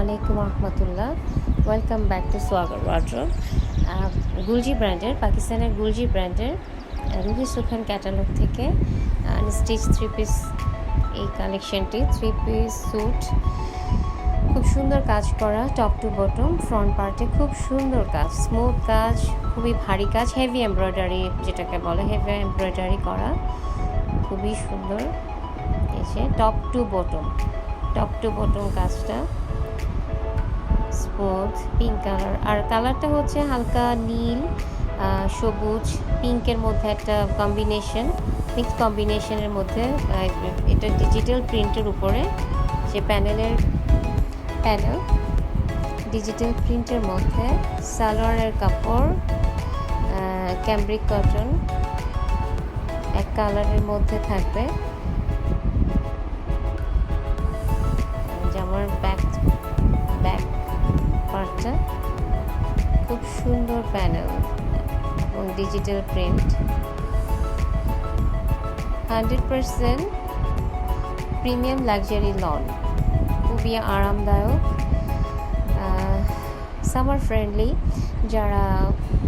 আলাইকুম রহমতুল্লাহ। Welcome back to swagger wardrobe. Gulljee ব্র্যান্ডের, পাকিস্তানের গুলজি ব্র্যান্ডের রুহি সুখান ক্যাটালগ থেকে স্টিচ থ্রি পিস এই কালেকশনটি, থ্রি পিস স্যুট, খুব সুন্দর কাজ করা, টপ টু বটম, ফ্রন্ট পার্টে খুব সুন্দর কাজ, স্মুথ কাজ, খুবই ভারী কাজ, হেভি এমব্রয়ডারি যেটাকে বলে, হেভি এমব্রয়ডারি করা, খুবই সুন্দর। এই যে টপ টু বটম কাজটা স্মুথ পিঙ্ক কালার, আর কালারটা হচ্ছে হালকা নীল, সবুজ, পিঙ্কের মধ্যে একটা কম্বিনেশন, মিক্স কম্বিনেশনের মধ্যে। এটা ডিজিটাল প্রিন্টের উপরে, যে প্যানেল ডিজিটাল প্রিন্টের মধ্যে, সালোয়ারের কাপড় ক্যামব্রিক কটন, এক কালারের মধ্যে থাকবে। জামার ব্যাক পার্টটা খুব সুন্দর, প্যানেল এবং digital print, 100% premium luxury loan, খুবই আরামদায়ক, সামার ফ্রেন্ডলি। যারা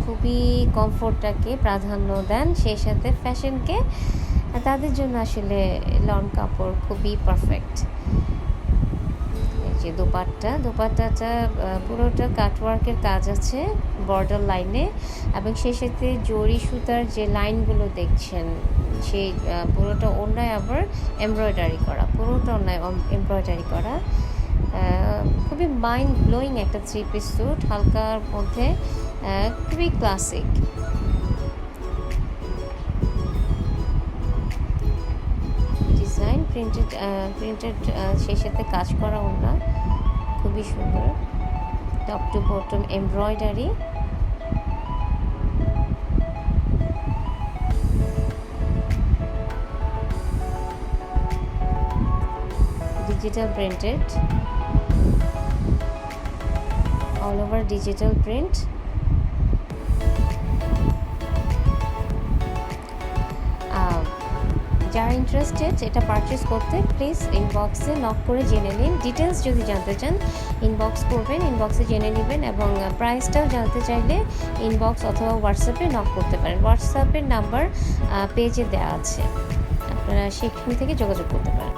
খুবই কমফোর্টটাকে প্রাধান্য দেন, সেই সাথে ফ্যাশনকে, তাদের জন্য আসলে লন কাপড় খুবই পারফেক্ট। যে দোপাট্টাটা পুরোটা কাটওয়ার্কের কাজ আছে বর্ডার লাইনে, এবং সেই সাথে জরি সুতার যে লাইনগুলো দেখছেন, সেই পুরোটা ওড়নায় আবার এমব্রয়ডারি করা, খুবই মাইন্ড ব্লোয়িং একটা থ্রি পিস স্যুট, হালকার মধ্যে, খুবই ক্লাসিক। ডিজাইন প্রিন্টেড সেই সাথে কাজ করা ওড়না, খুবই সুন্দর, top to bottom embroidery, digital printed, all over digital print. যারা ইন্টারেস্টেড এটা পারচেস করতে, প্লিজ ইনবক্সে নক করে জেনে নিন। ডিটেলস যদি জানতে চান ইনবক্স করবেন, ইনবক্সে জেনে নেবেন, এবং প্রাইসটাও জানতে চাইলে ইনবক্স অথবা হোয়াটসঅ্যাপে নক করতে পারেন। হোয়াটসঅ্যাপের নাম্বার পেজে দেওয়া আছে, আপনারা সেখান থেকে যোগাযোগ করতে পারেন।